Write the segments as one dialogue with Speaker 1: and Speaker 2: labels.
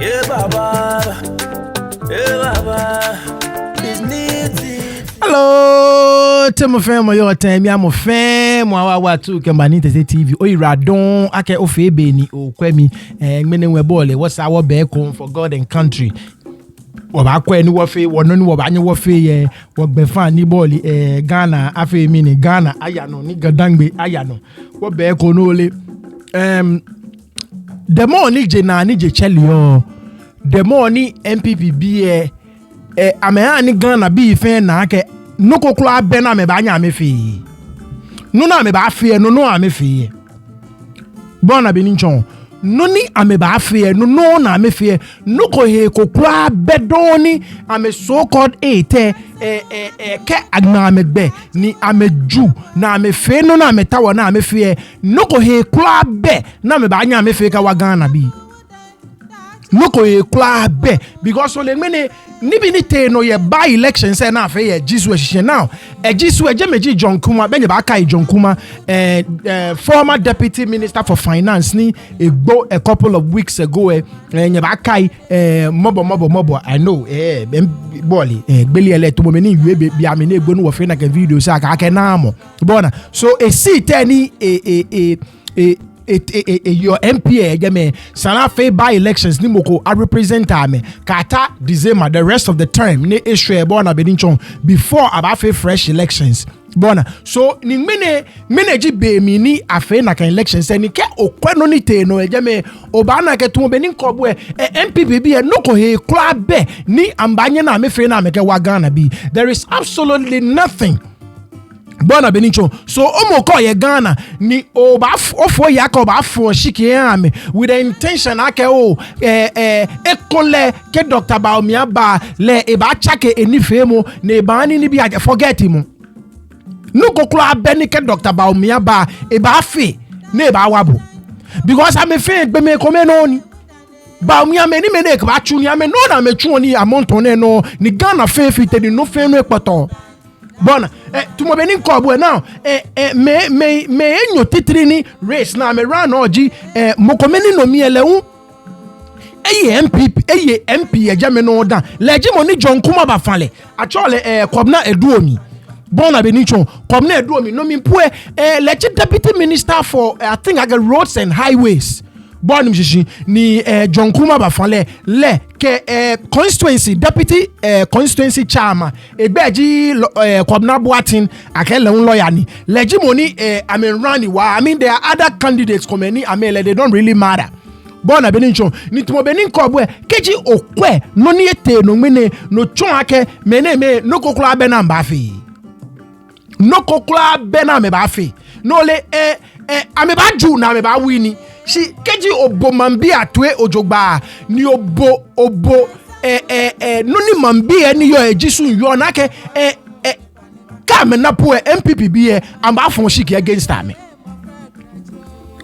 Speaker 1: Yeah, Baba. Yeah, Baba. It's neat.
Speaker 2: Hello, Temo fam, your time. I'm a fam. Wa tu kembani tese TV. Oyi radon ake ofe beni o kwemi. Mene webole. What's our back home for God and country? Waba kwe ni wafe wononi waba anyi wafe wagbefa ni boli Ghana afe mini Ghana ayano ni gadangbe ayano wabe konole the more ni je na ni je cheli yo the more ni MPP bi ameha ni Ghana bi fe na ke no koklo abe na me ba anya me fi no na me ba fe no ame fi bona be ni nchon no ni ame ba fe no na ame fe no ko he kokra bedoni ame so called ke agna ame gbe ni ame ju na ame fe no na ame tawo na ame fe no ko he kra be na me ba anya ame fe ka wa Ghana bi no ko he kra be because so le mene ni bi ni te no ye by election say na fe ye Ejisu ehihie now Ejisu ejemeji John Kuma benye ba kai John Kuma former deputy minister for finance ni a couple of weeks ago nye ba kai mobo I know boli gbeli ele to mo ni yue bi ame na egbo no wo fe na ka video say aka na amo bona so a seat any your MPA game sana fe by elections ni moko a representer me kata December the rest of the term ni issue bona bedinchon before about fe fresh elections bona so ni mene ji be mi ni afe na kan elections ni ke okwano ni te no game obana ke tumo be ni nkobo MPP bi no ko he kra be ni ambanye na me fe na me ke wa Ghana bi there is absolutely nothing bona benicho so omoko ye Ghana ni ofo yakoba afo shiki ame with the intention ake ekole ke Dr. Bawumia ba le eba chake enifemo ne ba ni bi forget him no koklo abeni ke Dr. Bawumia ba eba afi ne ba wabo because am fe gbe me come no ni Bawumia me ni me ne ba chu ni ame no na me chu ni amonton no ni Ghana fe fite ni no fe no ekpoto bona tumo be ni nkobo now me enyo titiri ni race na me ran oji mokomeni no mi elewu MP ejame no da leji mo ni John Kuma ba fale actually kobna eduomi bona be ni chon kobna eduomi no mi mpue leji deputy minister for I think like roads and highways bon mjishi ni John Kuma ba fale le ke constituency deputy constituency chairman egbeji Kwabna Boatin akele lawyer ni leji money I mean run wa I mean there are other candidates come any I mean they don't really matter bona benincho ni tumo benin kobwe keji okwe no ni ete no mene no chon ake mene me no kokla be na mbafi no kokla be na me bafi no le ame ba ju na me ba wini si keji obo mambi atwe ojogba ni obo no ni mambi ni yo Ejisu yo na ke ka me na po MPP bi amba fon shiki against me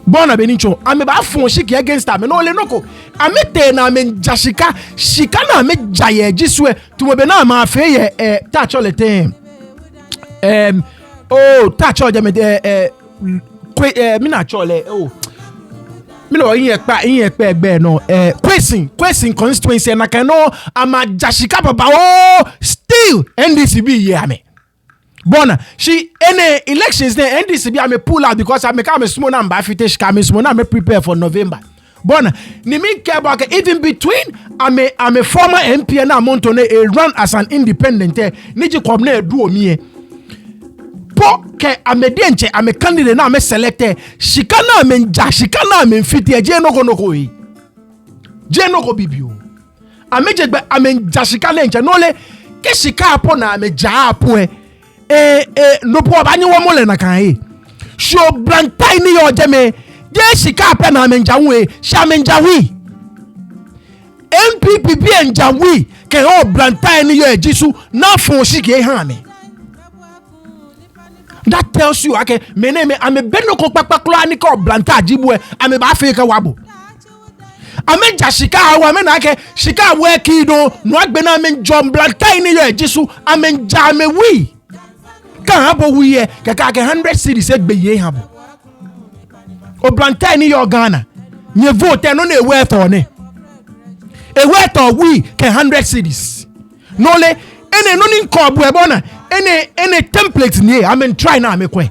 Speaker 2: bona benicho ame ba fon shiki against me no le noko ame te na me jashika shika na me jaye Ejisu tumo be na ma fe ye touch all the time touch all me mi na chole mi lo yin epe egbe no question constituency na kan no ama jashika papa still NDC be here me bona she any elections there NDC be am pull out because I make am small na mba fite shika me small na me prepare for November bona ni mi care about even between I'm a former MP na Montone a run as an independent ni ji kom na edu omi po ke amedienche ame candidate na ame selected shikana ame nja shikana ame mfiti je noko yi je noko bibio ame jegbe ame nja shikana nche no le ke shika apo na ame ja apo no po ba nyi wo mole na kan yi sho brantai ni yo jeme je shika apo na ame nja we sha ame nja wi MPP bi nja wi ke o brantai ni yo Ejisu na fon shiki han me. That tells you okay me name I'm a benoko pakpaklo ani ko blanta jibwe I'm a ba fake wabo ame jashika hawa me na ke shika we kido no agbe na me John blanta ni yo Ejisu ame jame wi kan habo wi ye ke 100 cedis egbe ye habo o blanta ni yo Ghana nye vote no na worth on worth of we can 100 cities. No le any no nin ko bu ebona any template ni I mean try now make way.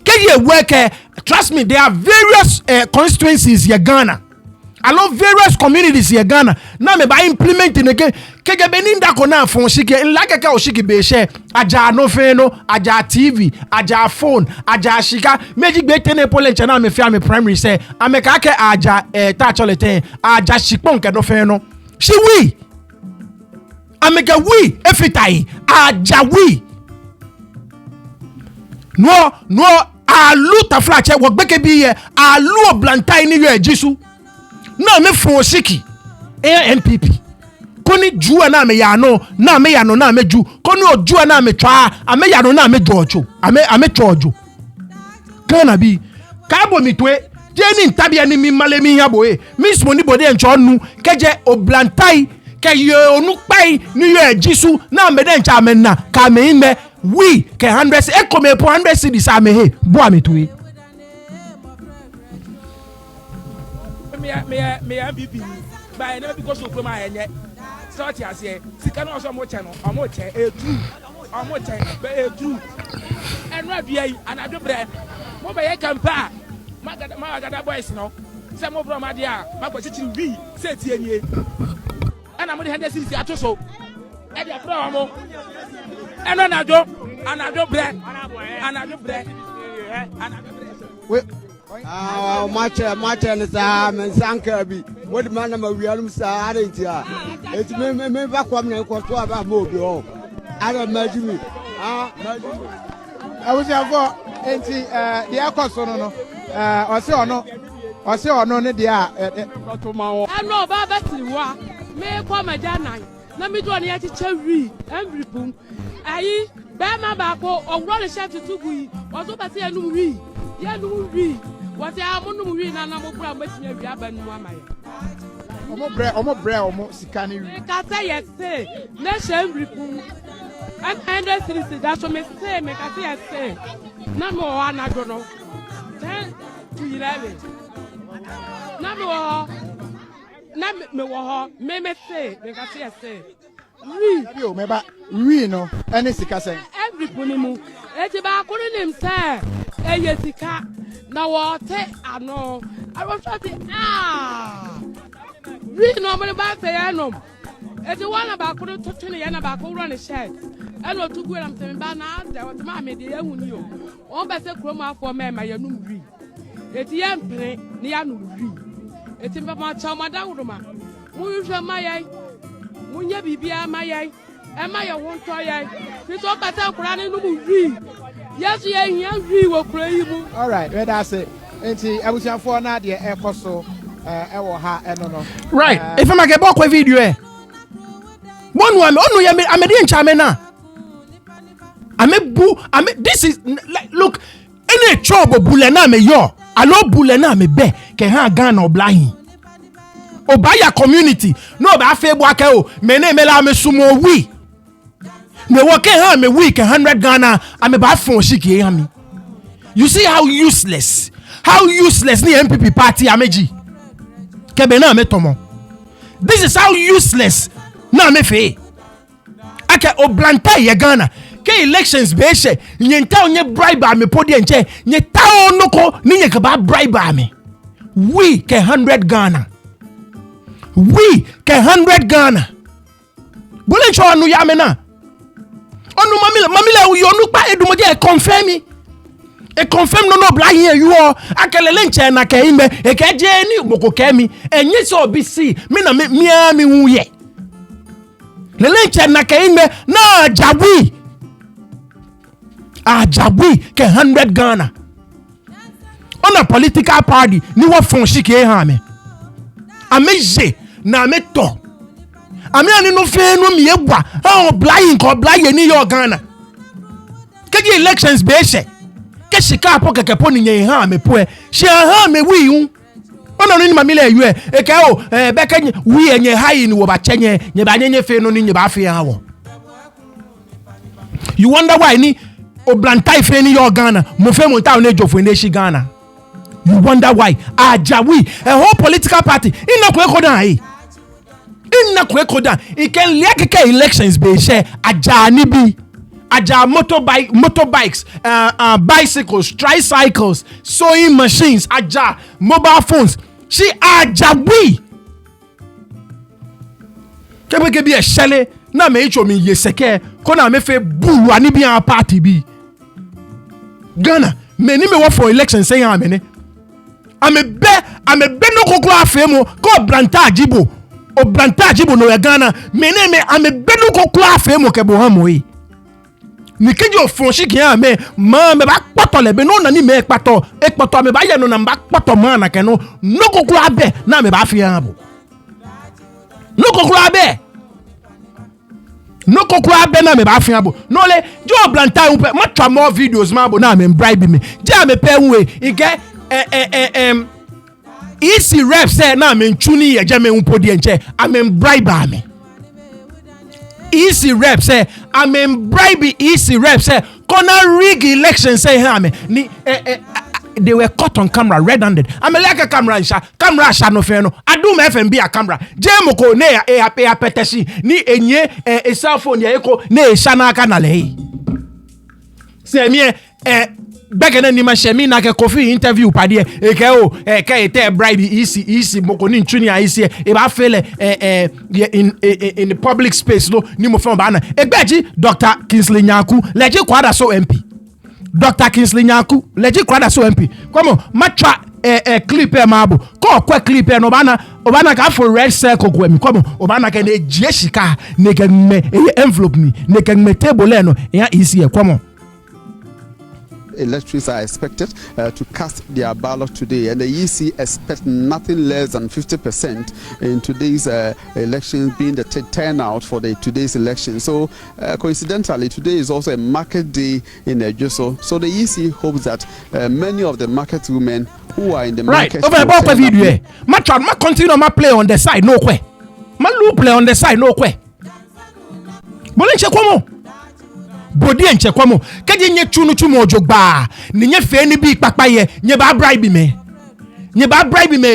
Speaker 2: Can you work trust me there are various constituencies here Ghana. I love various communities here Ghana. Now me by implementing again. Kege beninda kona phone shike like ka o shike be share aja no feno aja TV aja phone aja shika meji gbe tene pole chana me fia me primary say ameka ke aja touch all ten aja shikpon ke no feno shi we ameka we efitai aja we no alu tafla che wo gbeke bi ye alu oblantai ni yo ejisu na me phone shiki NPP koni jua na me yano na me yano na me ju koni ojua na me twa ame yano na me jojo ame chojo kana bi kabo mitwe jeni ntabia ni mi male mi yabo miss moni bode encho nu keje oblantai ke yo onu pai ni yo ejisu na me den cha me na ka me ime we ke 100 e come po 100 cedis ame he bo amitwe
Speaker 3: me MPP by never because of my enye start as here sika no so mo che no o mo che e true and no bia yi anado bre mo be ye kampa magada boys no se mo bro ma dia ma ko chichi wi se tie nie ana mo de 100 cedis atoso e dia bro mo eno anado bre
Speaker 4: we match and sa men sanka bi what man ma wialum sa arentia et me ba kwam na ko to aba mo bi o ara majimi majimi
Speaker 5: awusi afọ enti de akoso no ose ono ne de a to ma wo
Speaker 6: eno ba batiri wa me kwa majanan na mi do ne ya chiche wi everypum ayi be ma ba ko owro le chef tugu yi o so ba se enu wi ya nu wi what I want to win and I'm a problem with you. Omo
Speaker 5: sikani.
Speaker 6: Can say yes, say. Nation report. And 100 cedis. That's what me say. Me can say yes, say. No more. I don't know. 10 to 11. No more. No me. Me say. Me can say yes, say.
Speaker 5: We no. Any sika say.
Speaker 6: Every punimu. Eti ba kuni nim say. Eye sika. Na water ano I was trying we normally buy say no e the one about could to turn yana back run a shed and what to go am say ba na there was ma me dey ehuni o be say kroma for me ma yanu wi e ti yam pere ne yanu wi e ti ma cha ma da wuruma mu hwe ma yai mu nya bibia ma yai e ma ye won to yai ti so ka ta kura ne nu mu wi yes,
Speaker 5: all right, where that's it. Enti abusiafo na de ekoso ewo ha eno
Speaker 2: right, if I get back with video one woman onu ya me amedi enchame na this is look any trouble bule na me yo alo bule na me be ke ha Ghana oblahin obaya community no ba fe bo aka o me na me la me sumo wi me work ha me week 100 Ghana am ba phone shiki ha me. You see how useless the MPP party ameji kebe na me tomo. This is how useless na me fe ake oblanta ye Ghana ke elections be she nyenta onye bribe ame podi enche nyeta onoko ni nye ka ba bribe ame we ke 100 Ghana we ke 100 Ghana bole cho anu ya me na onu mamile uyonu pa edumoje confirm no bla here you are akelele nche na ke ime e ke je ni boko kemi enye so obi si me na mi huye lele nche na ke ime na ajawi ke 100 Ghana on a political party ni wo fon shike ha me ameje na me to ami ani no fe no mi egwa ha blind ni yo Ghana keji elections be she ke shika apo kekepo ni yen ha me po e she ha me wi hu ona no ni mamile yu e ke o be ke wi enye hai ni wo ba chenye nye ba nyenye fe no ni nye ba fe ha wo. You wonder why ni oblantai fe ni yo Ghana mo fe mo ta na ejofo ni shi Ghana. You wonder why ajawi a whole political party ina ko e ko dan ai na kwekoda iken liakeke elections be share aja ni bi aja motorbikes bicycles, tricycles, sewing machines, aja mobile phones. She aja we kebe bi e shele na me icho mi yeseke ko na me fe bulu ani bi an party bi Ghana me ni me wo for election say am ne ame be no koklo afemo ko branta ajibo o branta ajibo no Ghana me ne me ame be no koklo afemo ke bo hamo yi ni kejo fon shi kian me ma me ba pato le be no na ni me pato me ba ye no na ba pato ma na ke no koklo abe na me ba fi an bo no koklo abe na me ba fi an bo no le jo branta un pe ma twa more videos ma bo na me bribe me je me pe nwe ike easy rep say na me ntuni ye je me unpodi enche am bribe me easy rep say am bribe easy rep say corner rig election say ha me ni they were caught on camera red-handed. I'm like a camera sha no fe no adu me FMB a camera jemo ko ne ya petesi ni enye a cell phone ya eko ne sha na aka na le se mi begene ni ma shemi na ke coffee interview pade e ke o ke ete bribe easy moko ni ntuni a easy e ba fele in the public space no ni mo fe ba na egbeji Dr. Kingsley Nyaku leji kwada so MP Dr. Kingsley Nyaku leji kwada so MP komo matwa clip e mabo ko kwa clip e no obana ka for red circle ko mi komo obana ke ne jieshika ne ke me envelope ni ne ke me table no ya easy e komo.
Speaker 7: Electors are expected to cast their ballot today, and the EC expects nothing less than 50% in today's election, being the turnout for today's election. So, coincidentally, today is also a market day in Ejisu. So, the EC hopes that many of the market women who are in the market.
Speaker 2: Right. Over the video, ma continue ma play on the side no kwe. Ma lu play on the side no kwe. Bolin chekwamo. Bodi enche kwamo keje nye chunu chumo ojogba ni nye fe ni bi papa ye nye ba bribe me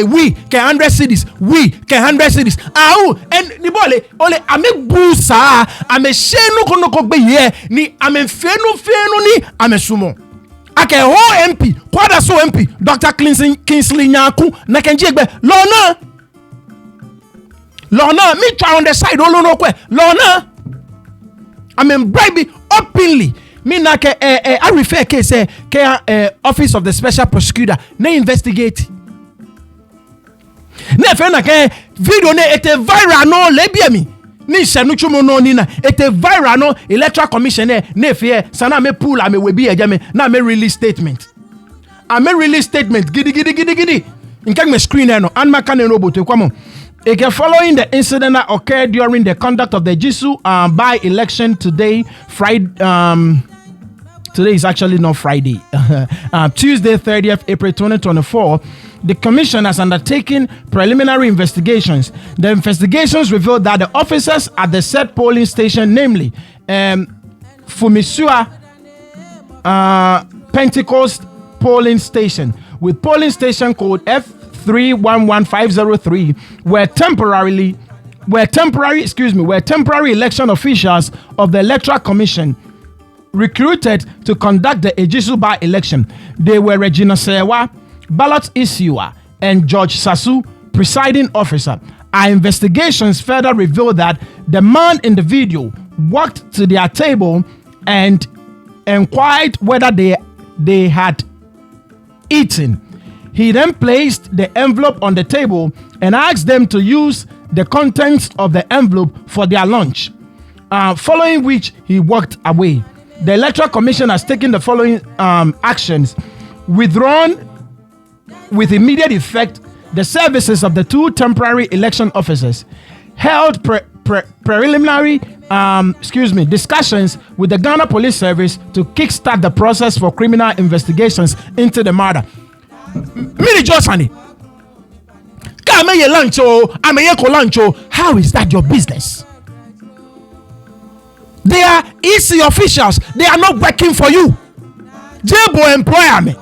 Speaker 2: we ke 100 cedis we ke 100 cedis au en ni bole ole ame busa ame shenu kono ko gbe ye ni ame fenu ni ame sumo ake ho MP kwada so MP Dr. Kingsley Nyaku na kenje gbe lona mi try on the side olo no kwe lona ame bribe openly me na ke I refer case ke office of the special prosecutor na investigate na fe na ke video na ete viral no lebia mi ni senu chumo no ni na ete viral no electoral commission na fe sana me pull ame webi eje me na me release statement gidi nke me screen no and ma kan no boto kwamo. Following the incident that occurred during the conduct of the Ejisu by-election today, Friday. Today is actually not Friday. Tuesday, 30th April 2024, the commission has undertaken preliminary investigations. The investigations revealed that the officers at the said polling station, namely Fumisua Pentecost polling station, with polling station code F311503 were temporary election officials of the Electoral Commission recruited to conduct the Ejisu by-election. They were Regina Sewa, ballot issuer, and George Sasu, presiding officer. Our investigations further revealed that the man in the video walked to their table and inquired whether they had eaten. He then placed the envelope on the table and asked them to use the contents of the envelope for their lunch, following which he walked away. The Electoral Commission has taken the following actions: withdrawn with immediate effect the services of the two temporary election officers, held preliminary discussions with the Ghana Police Service to kickstart the process for criminal investigations into the matter. Mini Josani, how is that your business? They are EC officials. They are not working for you. Jebo employer me.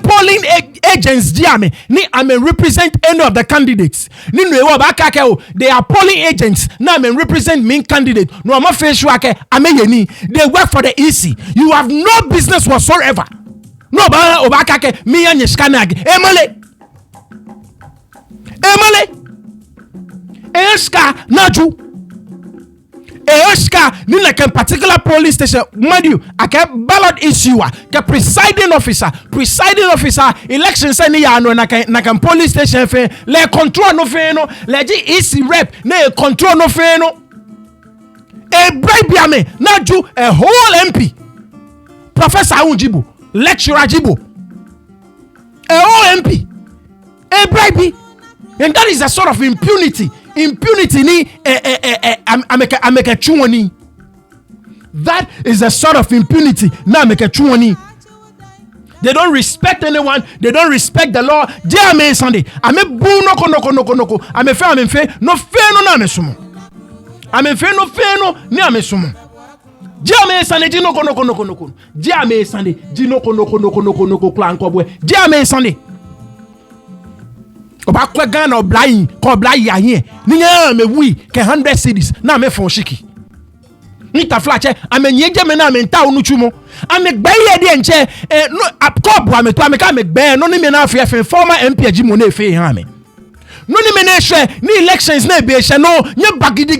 Speaker 2: polling agents diame ni I represent any of the candidates ni no ewo ba ka ke they are polling agents na I represent main candidate no am face ake ameyeni they work for the EC. You have no business whatsoever. No ba obaka ke me anya skanag emale eska naju eska ni like a particular police station mind you ake ballot issuer ke presiding officer election say ni ya no na kan police station fe le control no fe no le EC rep na control no fe no e bribe ame naju a whole MP Professor Unjibu lecturer Jibo a whole MP a bribe. And that is a sort of impunity ni ameka chuoni. That is a sort of impunity na ameka chuoni. They don't respect anyone. They don't respect the law. Dear me Sunday, ame bu no ko. Ame fe no na mesumo. Ame fe no ni amesumo. Dear me Sunday, di no ko. Dear me Sunday, di no ko plan ko boy. Dear me Sunday. Oba kwa Ghana oblayin ko oblayi ayen ni yan me wi ke 100 cedis na me fon shiki ni ta flache amenyeje me na me nta onu chumo ame gbaye de nche no apkob wa me to ame ka me gbe no ni me na afi former MP Ejimo na efe han me no ni me na hwe ni elections na be hwe no nye bagidi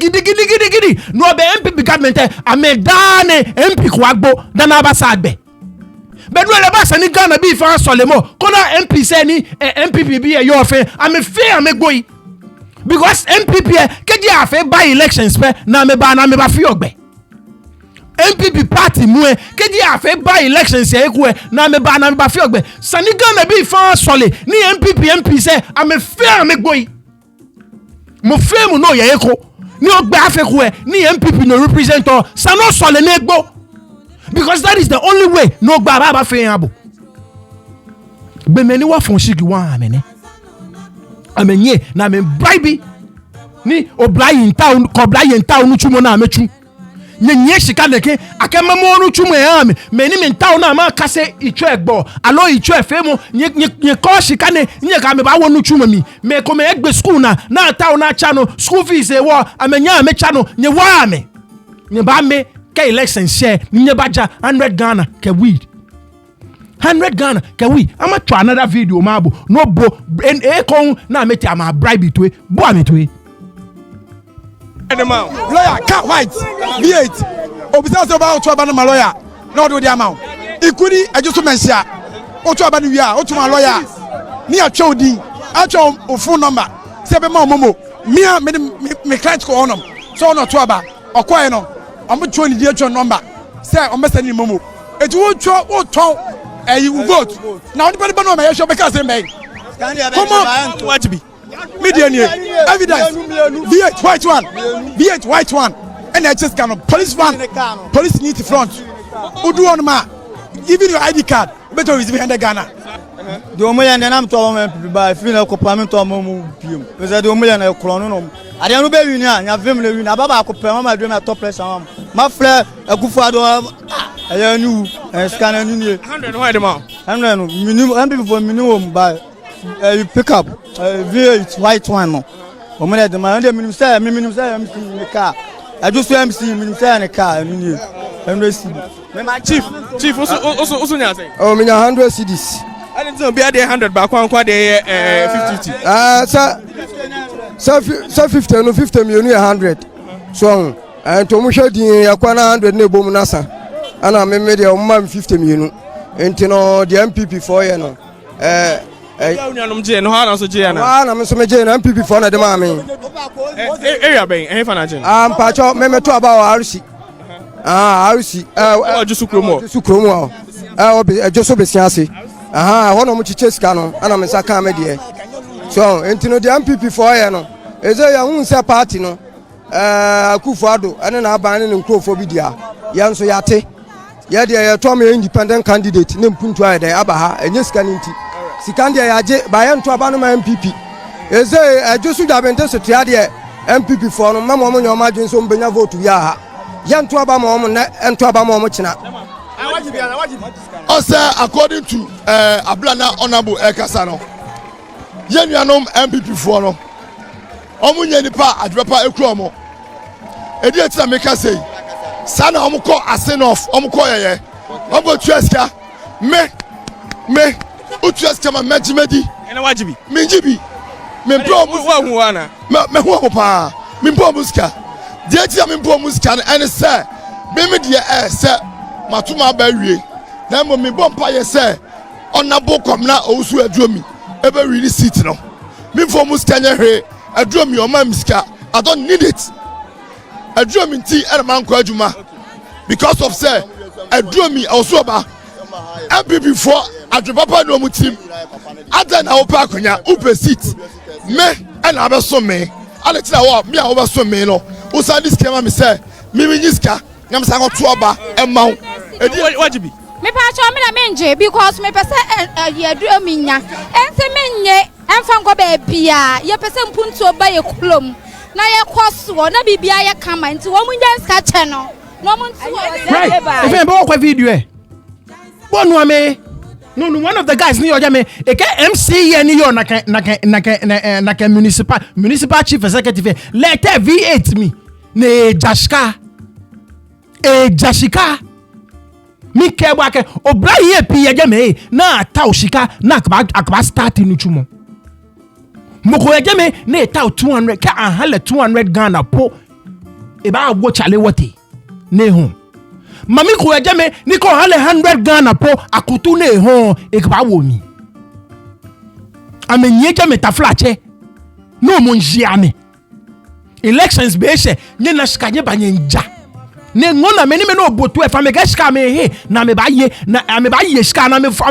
Speaker 2: no be MP government ame dane MP ko agbo dana abasa agbe. But when the boss any Ghana be for Solemo, Kona MP say ni MPP be your fair. I'm a fair me boy because MPP keji afe by elections pe na me ba fi ogbe. MPP party mue keji afe by elections e ku na me ba fi ogbe. Sani Ghana be for Sole ni MP say I'm a fair me boy. Mo fair mu no ye eko ni ogbe afe ku ni MPP no represent o Sano Sole na egbo. Because that is the only way no baba feabo. Be many wa fon shiki wa amene. Amenye na me bribe ni oblayin town ko oblayin town chumo na amechu. Nye shika leke akema mo nu chumo e ame. Me ni me town na ma kase itwe egbo. Alo itwe femo nye ko shika ne nye ka me ba wonu chumo mi. Me ko me egbe school na town na chano school fees e wo amenya amechano nye wa ame. Nye ba me election share nye baja 100 Ghana ke weed 100 Ghana ke weed. I'ma try another video mabo no bo en e kon na meti ama bribe to bo ametwe
Speaker 8: lawyer cat white V8 obisa so ba otu aba na lawyer no do the amount ikuri Ejisu mensia otu aba ni wi a otu ma lawyer ni atwa odin atwa o phone number se be ma momo me client ko onom so no to aba okoye no I'm not trying to get your number. Say, I'm not sending Momo. It won't show what tongue you vote. Now, the people know my show because they make. Come on, what to be? Media evidence. V8 white one. And I just kind of police van. Police need the front. Who do on ma? Even your ID card. Better is behind the Ghana.
Speaker 9: The Omoyan and I'm talking about feel like Copamin to Momo. Because I do million a chronom. I don't know you now. You're very good. I'm about to pay my dream at top place. My friend, a good father. I knew and scan 100 why the man. 100 minimum for minimum by you pick up V8 white one. Woman, the man, minimum say, I'm in the car. I just am seeing me in the car. I'm racing. My chief also say.
Speaker 10: Oh, me 100 cedis.
Speaker 8: I didn't know be at 100 back one quad 50.
Speaker 10: So 50 no 50 million 100. So and to musha di yakwana 100 ne bomu nasa. Ana me me dia umma 50 million. Enti no the MPP for you no.
Speaker 8: Unyanum je no ha na so je na.
Speaker 10: Ah na me so me je na MPP for na de ma me.
Speaker 8: Area ben e fa na je.
Speaker 10: Pa cho me to about RC. RC.
Speaker 8: Ejisu kromo.
Speaker 10: Ejisu kromo. Ejisu besiase. One of church canon, and I'm a Sakame dear. So, into the MPP for no. Is there your own party no? Kufado, and then I ban in Crophobia. Yanso Yate. Yadia, told me independent candidate, Nimpuntua, the Abaha, and yes, Caninti. Sikandia Yaje, by Antoabano MPP. Is there a just would have been tested MPP for no Mamma, your margins on Benavo to Yaha. Yantuaba Mom and Tuaba Momochina.
Speaker 11: Also, according to Ablana Honorable Ekasano, Yenuanom MPP for no. Omunye nipa adrepa ekromo. Edi etina meka say, sana omuko asenof, omuko yeye. Obo tueska, me, utueska ma mejimedi.
Speaker 3: Ena wajibi.
Speaker 11: Minjibi. Mempo muska. Me huwa pa. Mempo muska. Die etina mempo muska ene say, me die say matuma ba wie. Na mo me bompa ye say, onabo komna owusu aduomi. Ebe really seat no. Mempo muska nya hwe. Adromi o mamiska. I don't need it. Adromi nti e man kwa adwuma. Because of say adromi also ba MPP for adropapa no mu team. Ada na opa akonya upe seat. Me e na abeso me. Ale ti na wo me a wo beso me no. Wo sa this kema me say me nyiska. Nyam sa ko to oba e ma wo. Edi wajibi.
Speaker 12: Me pa cho me na menje because me pese adromi nya. Ente menye emfa ngo ba bia ye pese mpuntu oba ye kulom na ye kwaso na bibia ye kama nti wo munja ska che no muntu
Speaker 2: if e bo kwa video e bonu ame no one of the guys ni oja me e ke MC ye ni yo na municipal chief executive letter V8 mi ne jashika mi ke bwa ke obra ye pi ye me na ta oshika na akaba start ni chumo moko ye me na ta 200 ka ahala 200 Ghana po e ba wo chale wote ne ho mami ko ye me ni ko ahala 100 Ghana po akutu ne ho e ba wo mi amenye je me ta flache no mo njia me elections be she nye na shikanye banye nja ne ngona me ni me no botu e fa me gashika me he na me ba ye shika na me fo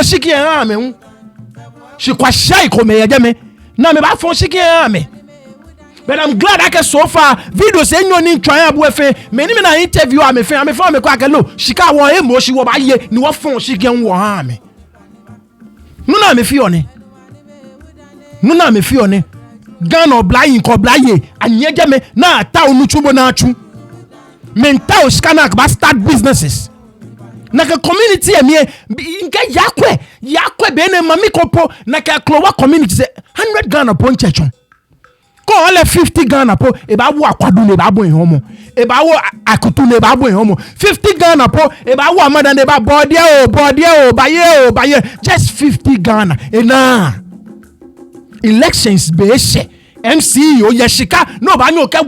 Speaker 2: shiki ha me hu shi kwa shai ko me ye me na me ba fo shiki ha me. But I'm glad I can so far video say no ni try abu efe me ni me na interview am efe am fo me kwa ke lo shika won e mo shi wo ba ye ni wo fo shiki wo ha me no na me fi one Ghana oblayin ko blaye anye je me na ta onu chubo na achu menta o skana ba start businesses na ka community e nke yakwe be ne mami kopo na ka klowa community 100 Ghana po nchecho ko ole 50 Ghana po e ba wo akwadu ne ba bo ehomo e ba wo akutu ne ba bo ehomo 50 Ghana po e ba wo amada ne ba body o baye just 50 Ghana ena elections be she MC o yeshika no ba ni o ke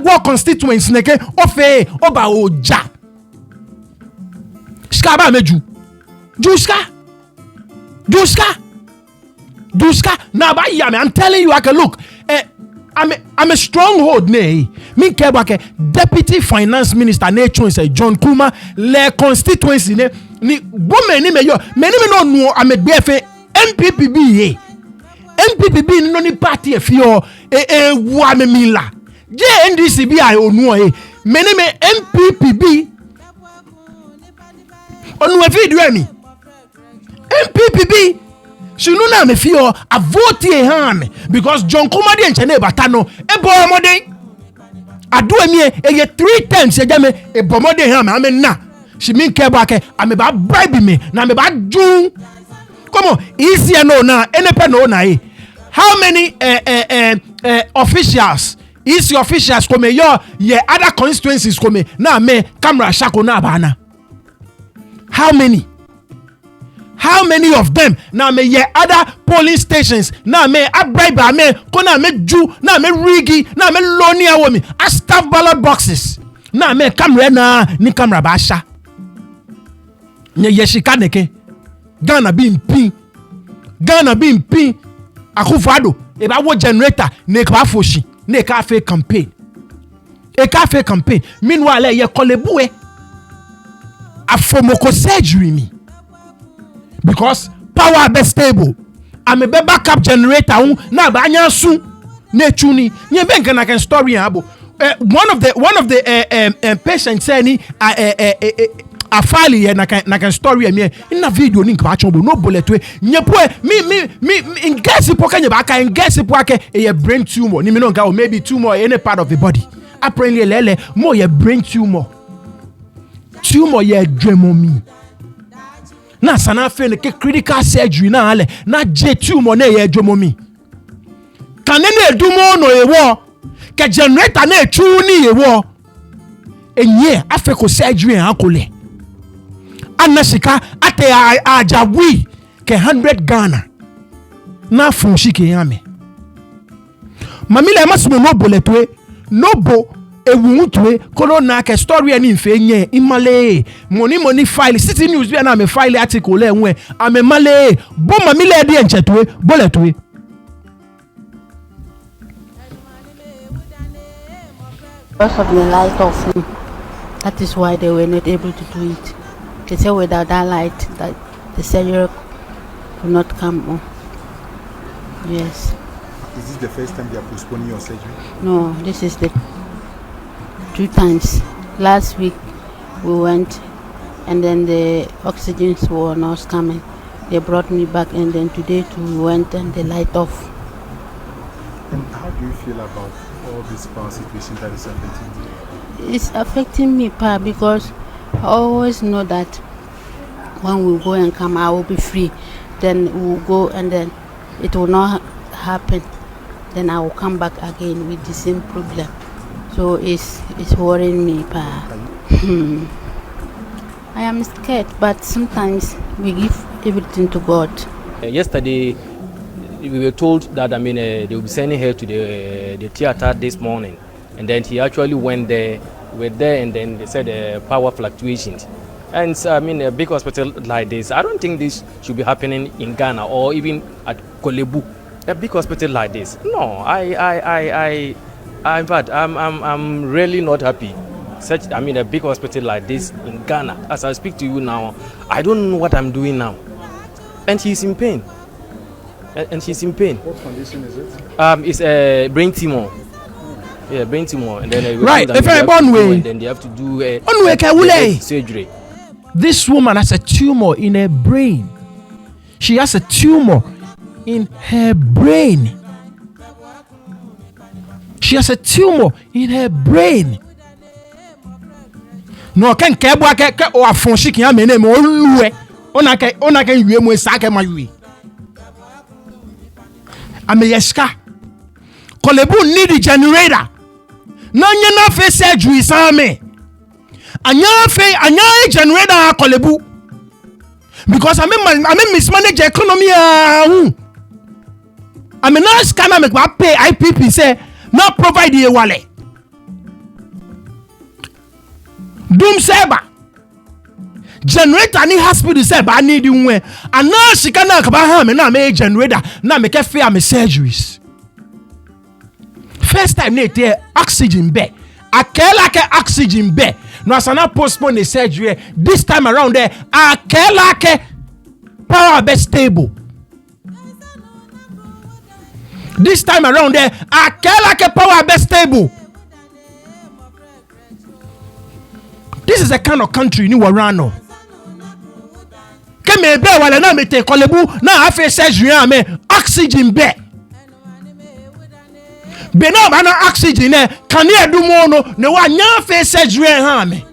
Speaker 2: wa constituents neke ofe oba oja shika ba meju duska na ba ya me I'm telling you I can look I'm a stronghold ne me ke ba ke deputy finance minister ne chon John Kuma le constituency ne ni bo me ni me yo me ni me no nu amegbe efe MPPB no ni party efio wa me mila JNDC bi ai onu e me ni me MPPB onu e video mi MPPB shinu na me fio a vote e ha me because John Kuma de enche na bata no e bo moden adu emi e ye 3 times e jame e bo moden ha me na she mean ke ba ke ame ba bribe me na me ba jun come on easy no na enepe no na e how many officials easy officials come your other constituencies come na me camera shako na bana how many of them na me ye other polling stations na me abribe me ko na me ju na me rigi na me loni awomi a staff ballot boxes na me camera na ni camera ba sha nye yeshika neke Ghana bi mpi akufado e ba wo generator ne ka foshi ne ka fe campaign meanwhile ye kolebuwe afomoko surgery me because power be stable am be backup generator na ba anya su na chuni nye benka na kan story abo one of the patients say ni afali ye na kan story me na video ni nka chombo no bullet we nyepo me in guess po kanye ba kan guess po ake e brain tumor ni me no nka or maybe tumor any part of the body apparently lele mo ye brain tumor tumor ye dreamomi. Na sana fe ne ke critical surgery na ale na je tumor na ye dreamomi. Kanene edumo no ewo ke generator na etu ni ewo. Enye afeko surgery akole. Anasika ate ajawi ke 100 Ghana. Na funshi ke yame. Mamile masumo no boletwe nobo ewuntwe kono na ke story ani mfe nye imale money file City News bi na me file article le enwe ame male bo mamile de enchetwe boletwe.
Speaker 13: Because of the light of him, that is why they were not able to do it. They said without that light that the surgery could not come on. Yes.
Speaker 14: Is this the first time they are postponing your surgery?
Speaker 13: No, this is the 2 times. Last week we went and then the oxygens were not coming. They brought me back and then today too we went and the light off.
Speaker 14: And how do you feel about all this power situation that is affecting you?
Speaker 13: It's affecting me, Pa, because I always know that when we go and come I will be free. Then we will go and then it will not happen. Then I will come back again with the same problem. So it's worrying me, Pa. I am scared, but sometimes we give everything to God.
Speaker 15: Yesterday, we were told that they will be sending her to the theater this morning, and then he actually went there. We were there, and then they said power fluctuations. And a big hospital like this, I don't think this should be happening in Ghana or even at Kolebu. A big hospital like this, no. In fact, I'm really not happy. A big hospital like this in Ghana. As I speak to you now, I don't know what I'm doing now, and she's in pain. And she's in pain.
Speaker 14: What condition is it?
Speaker 15: It's a brain tumor. Yeah, brain tumor, and then
Speaker 2: right. If I born way,
Speaker 15: then they have to do surgery.
Speaker 2: This woman has a tumor in her brain. She has a tumor in her brain. She has a tumor in her brain. No can kebwa ke o afonshi ki amene me oluwe. Ona ke yue mo sake mayui. Ameyeska. Kolebu need the generator. Nanya na fe surgery same. Anya generator Kolebu. Because I mismanage economy I'm not scanner make pay IPP say not provide the wallet. Doom saber. Generator ni hospital say ba need you when and now she can knock about him na make generator na make fair me surgeries. First time they take oxygen be. Akela ke oxygen be. No asana postpone the surgery. This time around there akela ke power be stable. This time around there akela ke power be stable. This is the kind of country ni warano. Keme be wala na me te Kolebu na afa surgery ame oxygen be. Be na ba na oxygen e kan e du mo no ne wa nya afa surgery ha me.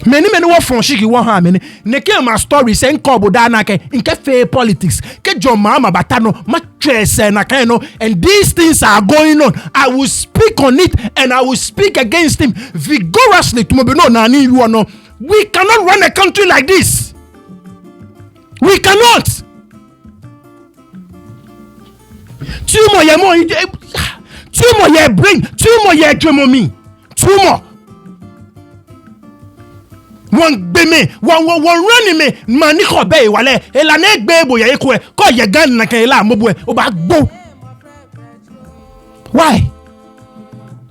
Speaker 2: Many wo fonshi ki wo ha me ne ke ma story say nko da na ke nke fe politics ke John Mahama batano ma twese na kan no, and these things are going on. I will speak on it and I will speak against him vigorously to be no na ni you no. We cannot run a country like this. We cannot. Tumor ye brain, tumor ye dreamomi, tumor. One be me, one running me, maniko be wale, elane bebo ye kwe, ko ye gan na ke la mobwe, oba go. Why?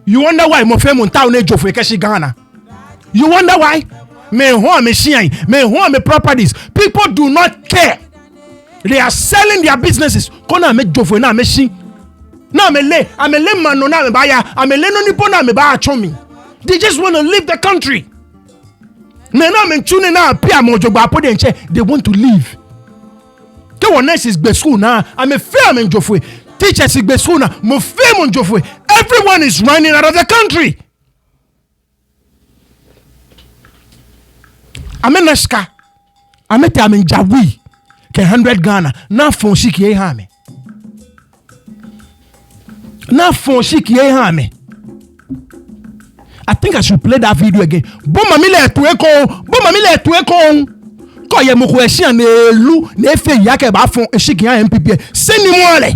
Speaker 2: You wonder why mo fe mo town e jofo ke shi Ghana? You wonder why? Me properties. People do not care. They are selling their businesses. Kona me jofo na me shi. Na me le, amele mano na me baya, amele no nipo na me ba chomi. They just want to leave the country. They want to leave. Is school now. I'm a fair teachers is school now. Everyone is running out of the country. ameneska amete amenjawi ke 100 Ghana na fon shiki e ha me na fon shiki e ha me. I think I should play that video again. Bon mami le tueko ko ye mo ko ehia na elu na efe ya ke ba fon shiki ya MPP seni mo le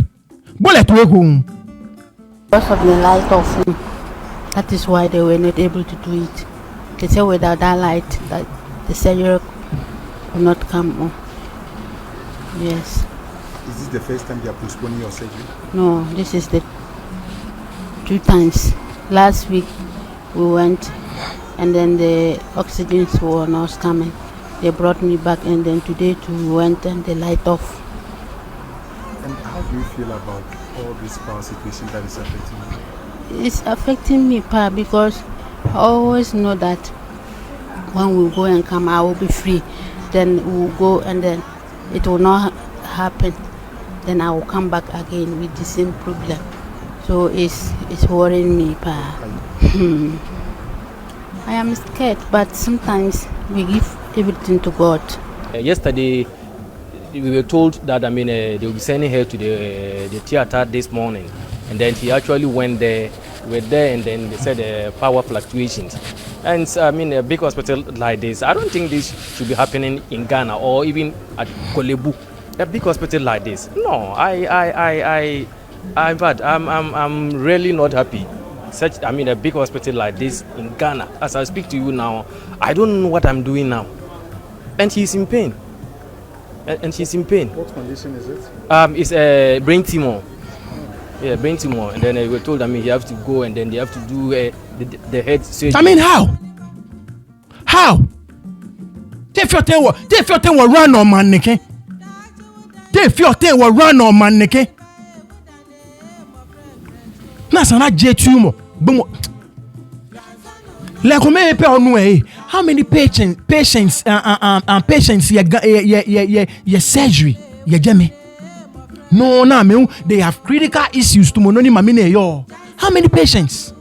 Speaker 2: bo le tueko.
Speaker 13: Because of the light of that is why they were not able to do it. They say without that light that the surgery will not come on. Yes.
Speaker 14: Is this the first time you are postponing your surgery?
Speaker 13: No, this is the 2 times. Last week we went and then the oxygens were not coming. They brought me back and then today too we went and the light off.
Speaker 14: And how do you feel about all this power situation that is affecting you?
Speaker 13: It's affecting me, Pa, because I always know that when we go and come, I will be free. Then we will go and then it will not happen. Then I will come back again with the same problem. So it's worrying me, Pa. I am scared, but sometimes we give everything to God.
Speaker 15: Yesterday, we were told that they will be sending her to the theater this morning, and then he actually went there. We were there, and then they said power fluctuations. And a big hospital like this, I don't think this should be happening in Ghana or even at Kolebu. A big hospital like this, no, I'm really not happy. Such a big hospital like this in Ghana. As I speak to you now, I don't know what I'm doing now, and he's in pain. And she's in pain.
Speaker 14: What condition is it?
Speaker 15: It's a brain tumor. Yeah, brain tumor. And then we were told he have to go and then they have to do the head surgery.
Speaker 2: How? How? If your thing will run on man, neke. If your thing will run on man, neke. Nasa na J tumor. Boom. Like me pe onu how many patients your surgery your jeme no na me they have critical issues to mononi mamine yo. How many patients?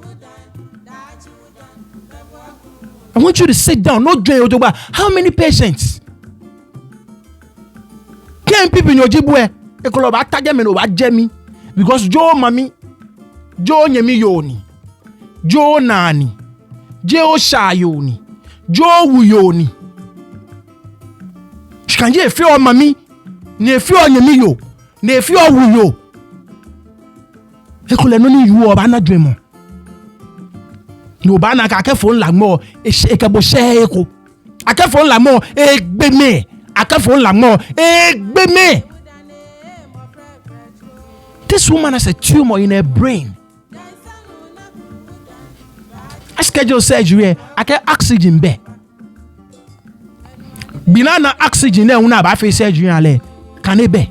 Speaker 2: I want you to sit down, not join your. How many patients? Can people in your jibwe ekoloba atajeme no wa jemi because Joe mami Joe nyemi yoni Joe nani Joe shayoni Joe wuyoni shikanje efi o mami ne efi o nyemi yo ne efi o wuyo ekole no ni yu oba na dwemo no ba na ka kefo nla mo ekebo she eko akefo nla mo egbeme akefo nla mo egbeme. This woman has a tumor in her brain. I schedule surgery. I get oxygen be. Binana oxygen there una ba face surgery ale. Can it be?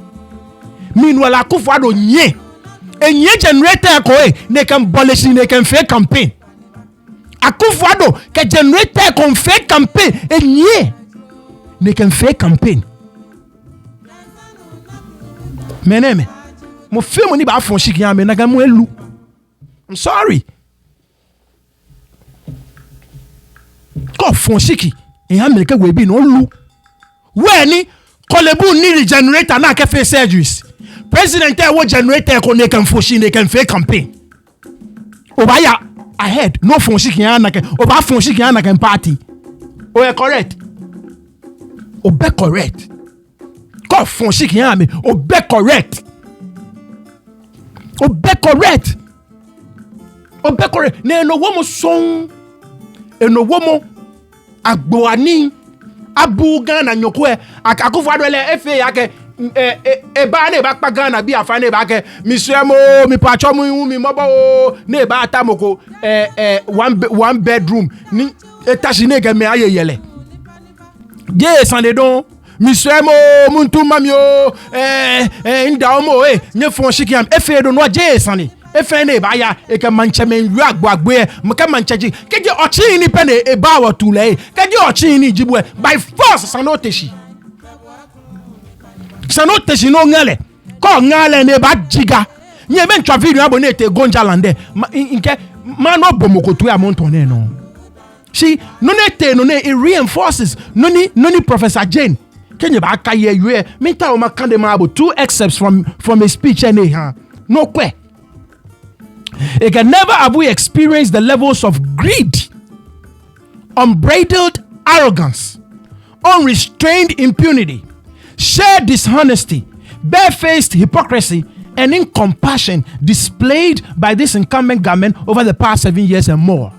Speaker 2: Meanwhile, Akufo-Addo nye. Enye generator ko they can abolish they can fake campaign. Akufo-Addo ke generator kon fake campaign enye. They can fake campaign. Meneme. Mo feel money ba fon shiki ame na ga mo elu. I'm sorry. Ko fon shiki e America we be no lu. We ni Kolebu ni generator na ke face surgeries. President e wo generator ko ne kan foshi ne kan fake campaign. Obaya ahead no fon shiki na ke oba fon shiki na ke party. O e correct. Obe correct. Ko fon shiki ame obe correct. Obe correct. Obe correct. Ne no womo son eno womo agboani abu Ghana nyokwe Akufo-Addo le efe yake e ba ne ba pa Ghana bi afa ne ba ke mi swemo mi pacho mi mobo ne ba atamoko one bedroom ni etage ne ke me ayeyele je sande don mi swemo muntu mamio nda omo nye fon shikiam efe do no je sande efe ne ba ya e ke manchemen yu agbagbo e mka mancheji keje ochi ni pene e ba wa tule keje ochi ni jibwe by force sanoteshi no ngale ko ngale ne ba jiga nye ben twa video abonete gonjalande nke ma no bomoko tu amonton ne no See, it reinforces noni Professor Jane. Can you back a year? Minta o makandemabo 2 excerpts from a speech and no que. It can never have we experienced the levels of greed, unbridled arrogance, unrestrained impunity, shared dishonesty, barefaced hypocrisy, and incompassion displayed by this incumbent government over the past 7 years and more.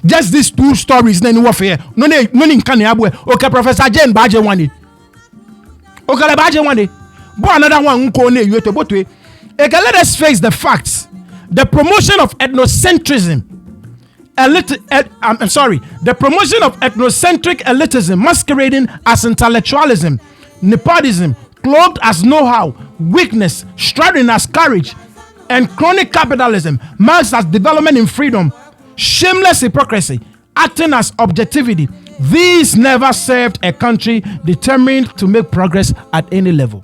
Speaker 2: Just these 2 stories, no warfare. No okay, Professor Jane Baje Wani. Okay, Baje Wani. But another one let us face the facts. The promotion of ethnocentrism, the promotion of ethnocentric elitism masquerading as intellectualism, nepotism, cloaked as know-how, weakness, striding as courage, and chronic capitalism, marks as development in freedom, shameless hypocrisy, acting as objectivity. These never served a country determined to make progress at any level.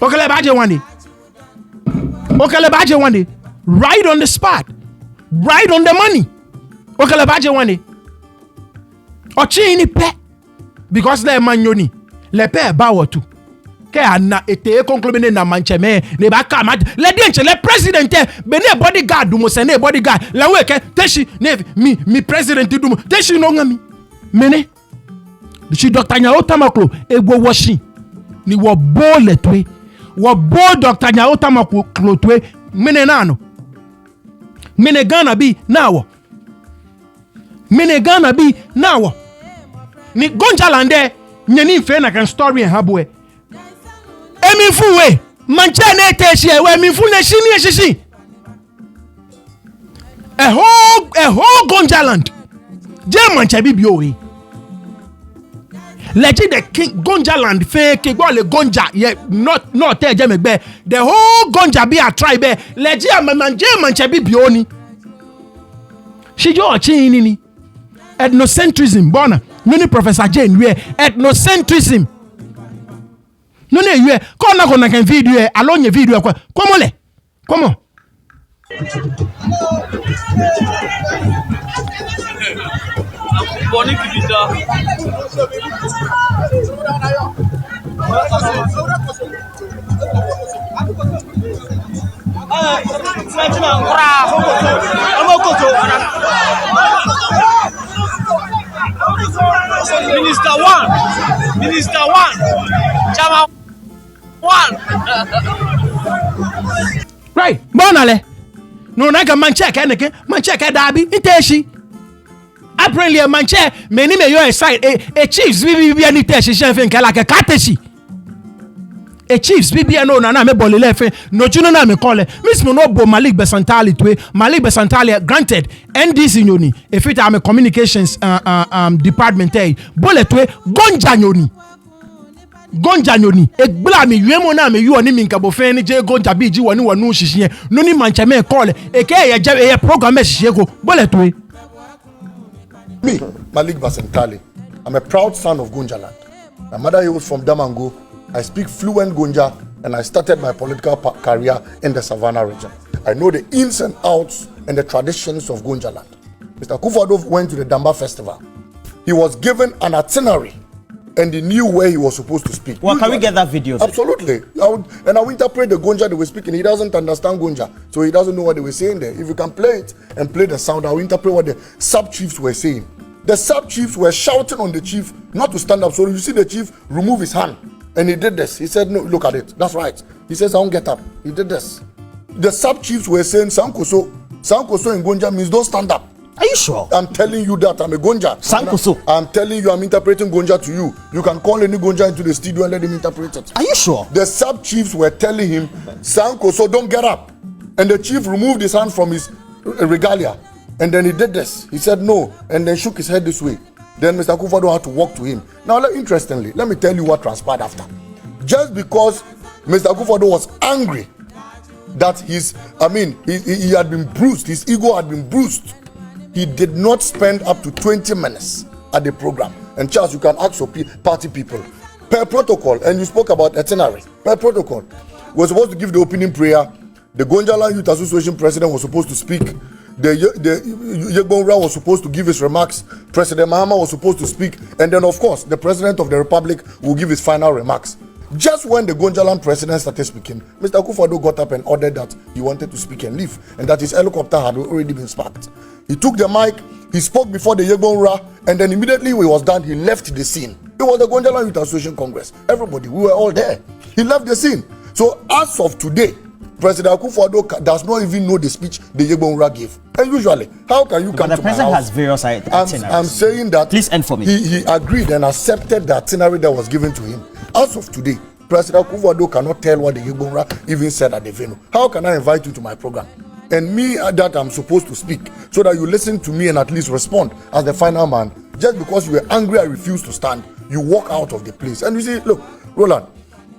Speaker 2: Right on the spot, right on the money. Because le manyoni le pe bawo tu ke ana ete conclubine na mancheme ne ba ka mat le dienche le president be ne bodyguard mo se ne bodyguard la we ke teshi ne mi president du mo teshi no ngami mene shi Dr. Nyao Tamaklo egbo washi ni wo bo letwe wo bo Dr. Nyao Tamaklo twe mene nano mene Ghana bi nawo ni Gonjalande nyeni fe na kan story en habwe emi fuwe manche na teshi we emi fu na shini shishi a whole Gonjaland je manche bibio we legit the king Gonjaland fe ke gbo le Gonja ye not te je megbe the whole Gonja be a tribe legit manje manche bibio ni shijo chi ni ethnocentrism bona many Professor Jane we ethnocentrism no we kona kan video alonye video kwa komole komo
Speaker 16: boni bibida Minister one, Chama one.
Speaker 2: Right, bonale. No naga manche keneke, manche ke dabi iteshi. Apparently a manche many me your side a chiefs bibi ani teshi shenfe nke like a kateshi. A chiefs bibi no na me bolile fe no juno na me call miss mo no bo Malik Besantali twe Malik Besantali granted NDC nyoni if it am a communications department bullet we gonja nyoni egbla mi yemo na me yu oni mi nka bo fe ni je gonja bi ji woni wonu hihie no ni mancha me call e ke ye program hihie go bullet we
Speaker 11: me Malik Besantali, I'm a proud son of Gonjaland. My mother was from Damango. I speak fluent Gonja and I started my political career in the Savannah region. I know the ins and outs and the traditions of Gonjaland. Mr. Akufo-Addo went to the Damba festival. He was given an itinerary and he knew where he was supposed to speak.
Speaker 17: Well, can we get that video?
Speaker 11: Absolutely. I will interpret the Gonja they were speaking. He doesn't understand Gonja, so he doesn't know what they were saying there. If you can play it and play the sound, I will interpret what the sub-chiefs were saying. The sub-chiefs were shouting on the chief not to stand up. So you see the chief remove his hand. And he did this. He said, no, look at it. That's right. He says, I won't get up. He did this. The sub-chiefs were saying, Sankoso in Gonja means don't stand up.
Speaker 17: Are you sure?
Speaker 11: I'm telling you that. I'm a Gonja.
Speaker 17: Sankoso.
Speaker 11: I'm telling you, I'm interpreting Gonja to you. You can call any Gonja into the studio and let him interpret it.
Speaker 17: Are you sure?
Speaker 11: The sub-chiefs were telling him, Sankoso, don't get up. And the chief removed his hand from his regalia. And then he did this. He said no. And then shook his head this way. Then Mr. Akufo-Addo had to walk to him. Now, interestingly, let me tell you what transpired after. Just because Mr. Akufo-Addo was angry that he had been bruised, his ego had been bruised, he did not spend up to 20 minutes at the program. And Charles, you can ask your party people. Per protocol, and you spoke about itinerary, per protocol, we were supposed to give the opening prayer, The Gonjala Youth Association president was supposed to speak. The Yegbonra was supposed to give his remarks. President Mahama was supposed to speak. And then, of course, the president of the republic will give his final remarks. Just when the Gonjalan president started speaking, Mr. Akufo-Addo got up and ordered that he wanted to speak and leave, and that his helicopter had already been sparked. He took the mic, he spoke before the Yegbonra, and then immediately when he was done, he left the scene. It was the Gonjalan Youth Association Congress. Everybody, we were all there. He left the scene. So as of today, President Akufo-Addo does not even know the speech the Yegbonra gave. And usually, how can you come to my house?
Speaker 17: The president has various itineraries.
Speaker 11: I'm saying that
Speaker 17: please end for me.
Speaker 11: He agreed and accepted the itinerary that was given to him. As of today, President Akufo-Addo cannot tell what the Yegbonra even said at the venue. How can I invite you to my program? And me that I'm supposed to speak so that you listen to me and at least respond as the final man. Just because you were angry and refused to stand, you walk out of the place. And you see, look, Roland,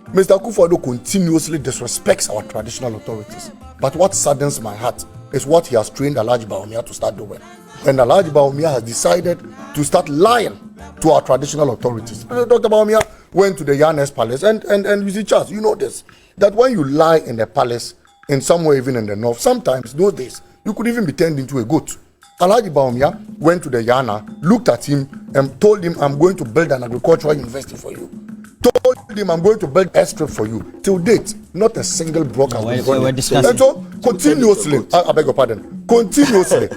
Speaker 11: Mr. Akufo-Addo continuously disrespects our traditional authorities. But what saddens my heart is what he has trained Alhaji Bawumia to start doing. And Alhaji Bawumia has decided to start lying to our traditional authorities. Dr. Bawumia went to the Yanes Palace, and you see, Charles, you know this, that when you lie in the palace, in somewhere even in the north, sometimes those days, you could even be turned into a goat. Alhaji Bawumia went to the Yana, looked at him, and told him, I'm going to build an agricultural university for you. Told him, I'm going to build a airstrip for you. Till date, not a single block has been running. And so, continuously, I beg your pardon, continuously,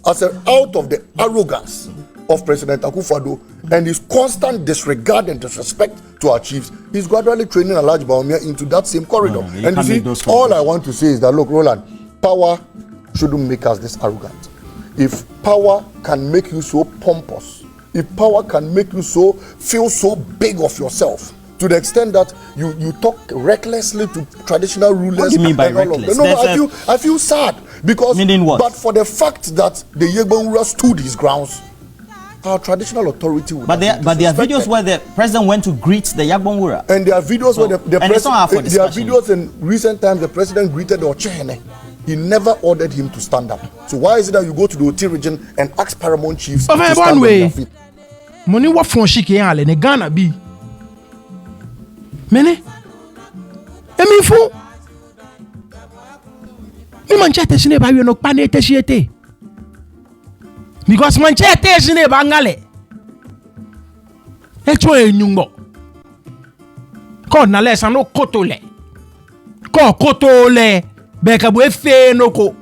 Speaker 11: out of the arrogance of President Akufo-Addo and his constant disregard and disrespect to our chiefs, he's gradually training Alhaji Bawumia into that same corridor. And you see, all I want to say is that, look, Roland, power shouldn't make us this arrogant. If power can make you so pompous, if power can make you feel so big of yourself, to the extent that you talk recklessly to traditional rulers.
Speaker 17: What do you mean by reckless?
Speaker 11: I feel sad because,
Speaker 17: meaning what?
Speaker 11: But for the fact that the Yegbonra stood his grounds, our traditional authority would.
Speaker 17: But there are videos where the president went to greet the Yegbonra.
Speaker 11: And there are videos where the president. There are
Speaker 17: videos
Speaker 11: in recent times the president greeted Ochene. He never ordered him to stand up. So why is it that you go to the Oti region and ask paramount chiefs to stand on their feet?
Speaker 2: Money what from Shiki ale ne Ghana bi. Mene? Emi fu. Mi manchete sine ba no pane teshiete. Because manchete sine ba ngale. Echo enyumbo. Ko na le sano kotole. Ko kotole. Beka bu efe no ko.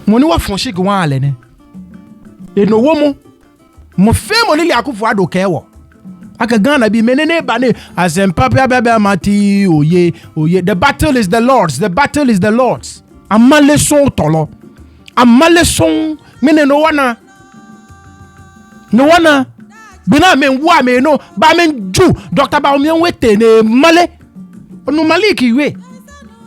Speaker 2: Money what from Shiki wan ale ne. E no womo. Mo fe money li Akufo-Addo kewo. Aka Ghana be menene bane asempa bia mati oye. The battle is the Lord's. The battle is the Lord's. Amale son tolo. Amale son mene no wana. Bina men wa me no ba men ju Dr. Bawumia wete ne male. No maliki we.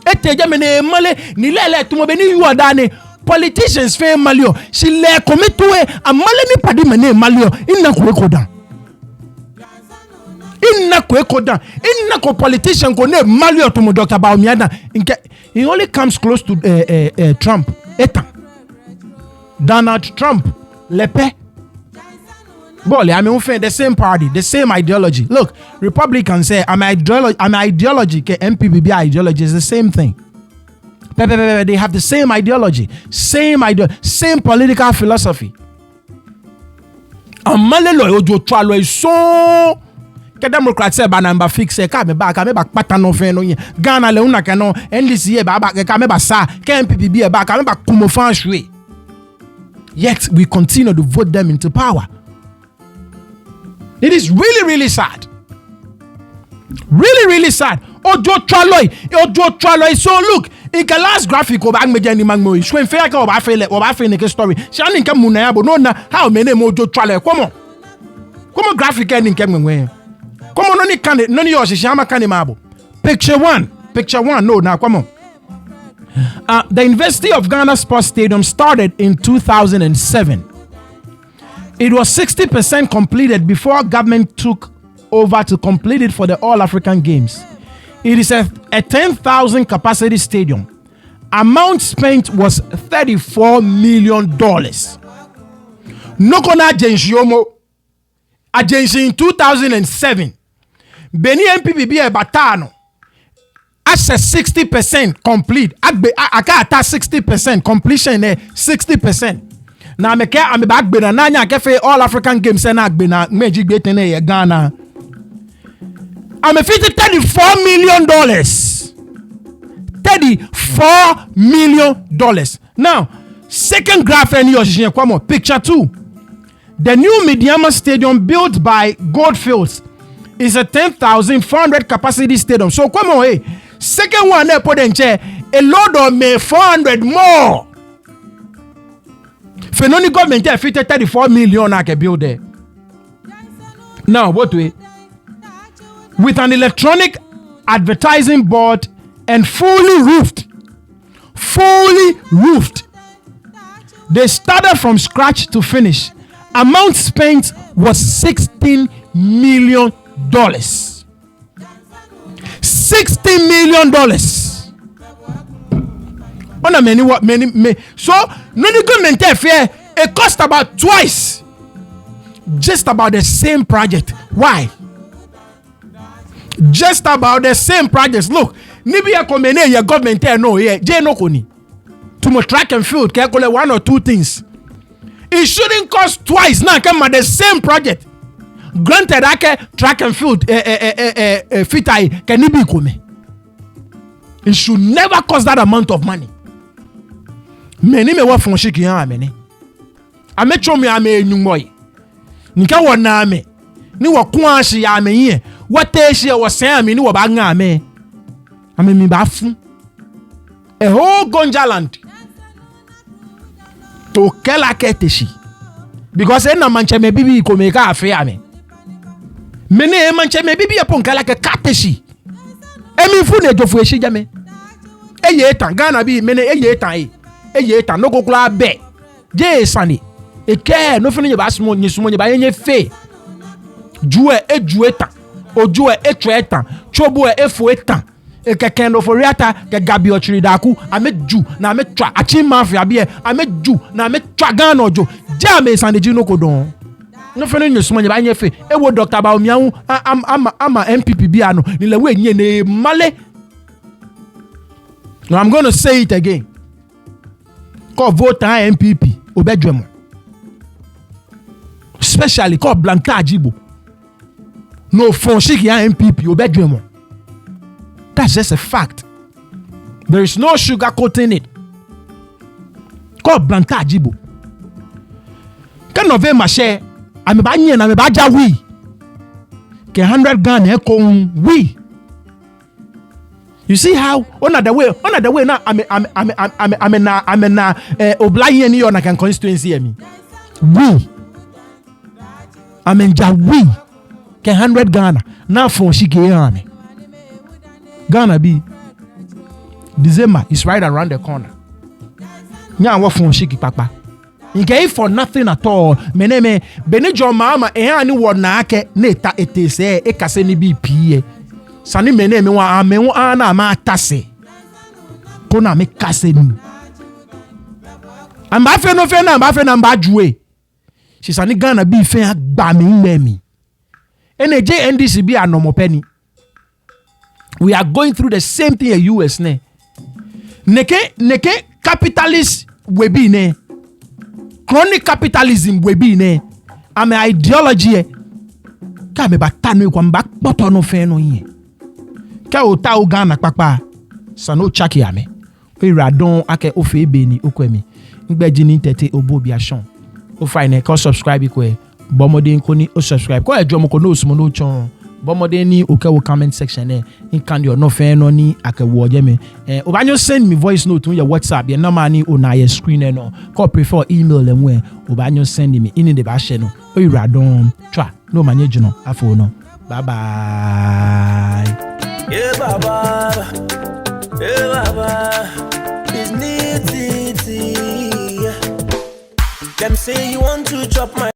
Speaker 2: Eteje mene male ni lele tumo be ni yu adane. Politicians fe malio. Si le komitwe amale ni padi mene malio. Inna kwe kodan. Inna ko politician ko ne malio to mo Dr. Bawumia na. He only comes close to Trump. Donald Trump. Lepe. Bole, I mean, the same party, the same ideology. Look, Republicans say, I'm ideology, MPBB ideology is the same thing. They have the same ideology, same political philosophy. Amalelo ojo twalo so ke Democrats say ba number fix ka me back pata no fe no Ghana le una kano NDC e ba ka me ba sa ke MPBB e ba ka me ba kumo fan hwe. Yet we continue to vote them into power. It is really, really sad. Really, really sad. Ojo traloi. So look, in the last graphic of Angmejani Mangmo, Shwen Fair or Affe story. Shannon come Munayabo, no, how many mojo traloi. Come on, graphic ending came away. Come on, none of yours, Shama Kanimabo. Picture one. No, now come on. The University of Ghana Sports Stadium started in 2007. It was 60% completed before government took over to complete it for the All-African Games. It is a 10,000 capacity stadium. Amount spent was $34 million. Nokona agency in 2007. Beni MPBB e batano. as a 60% complete. I can't 60% completion 60%. Now I'm back bena nanya kefe all African games and bena magic betene Ghana. I'm a $34 million. $34 million. Now, second graph and your picture 2. The new Mediama Stadium built by Goldfields is a 10,400 capacity stadium. So come on, hey. Second one there put in chair a load of me 400 more. Fenoni government fitted 34 million I can build there. Now what way? With an electronic advertising board and fully roofed. They started from scratch to finish. Amount spent was $16 million. $60 million. On many. So, no government affair, it cost about twice. Just about the same project. Why? Just about the same projects. Look, Nibia Komene, your government no here. Jeno Koni. To my track and field, calculate 1 or 2 things. It shouldn't cost twice. Now come at the same project. Granted, I can track and field fitai can be come. It should never cost that amount of money. Many me work from shiki ya many. I met you me ame nyumoy. Nika wana ame. Ni wa kwanshi ya ame ye. What teshi ya wasa me ni wa banga ame. Ame mi bafu. A whole Gonjaland. To kela keteshi. Because ena manche me bibi komeka afe ame. Mene manche me bibi yapon kela ke kateshi. Emi fu ne jofu eshi jame. Eye etan Ghana bi mene eye etan no go kula be. Je sani. Eke no fini ba sumo nye ba yenye fe. Juwe etan. Ojuwe etan. Chobu efu etan. Eke no for reata ke gabi ochiri daku ame ju na ame twa achi mafia bie ame ju na ame twa Ghana ojo jame sani ji no kodon no fene nyusumo nyeba nyefe ewo Dr. Bawumia ama MPP bia no ni lewe nye ne male. Now I'm going to say it again. Call vote MPP obedwemo. Especially call Blanca Ajibo. No fonshiki ya MPP obedwemo. That's just a fact. There is no sugar coating it. Call Blanca Ajibo. Can of ma share. I'm a banyan, I'm a baja we. Can 100 Ghana we. You see how on the way now I'm obliging you on a constituency me. We. I'm in we. Can 100 Ghana now for Shiki Ghana be December is right around the corner. Nya what from Shiki Papa. In case for nothing at all. Meneme Benijo Mahama ani wona ake neta etese e kase ni BP. Sani meneme wa ame ana ma tase. Kona me kase ni. Amba fe no fe na amba fe na amba juwe. Si sani Ghana bi fe agba me memi. Ene JNDC bi anomo penny. We are going through the same thing in US ne. Neke capitalist we be ne. Chronic capitalism we be ne. Ame ideology ka me batano kwa mbak poto no fe no yin. Ka o ta o Ghana papa sano chaki ame. We radon ake ofe be ni okwemi. Ngbeji ni tete obobi ashon. O fine ko subscribe ko bomode nko ni o subscribe. Ko ejo mo ko no sumo no chon. Bomode ni okay comment section there. In can your no fair no ni akewo jeme. Obanyo send me voice note on your WhatsApp. Your number ni on your screen no. Call prefer email them where Obanyo send me in the bash no. O radon try no manage no afo no. Bye bye.
Speaker 1: Yeah baba. Yeah baba. It's neat. Them say you want to chop my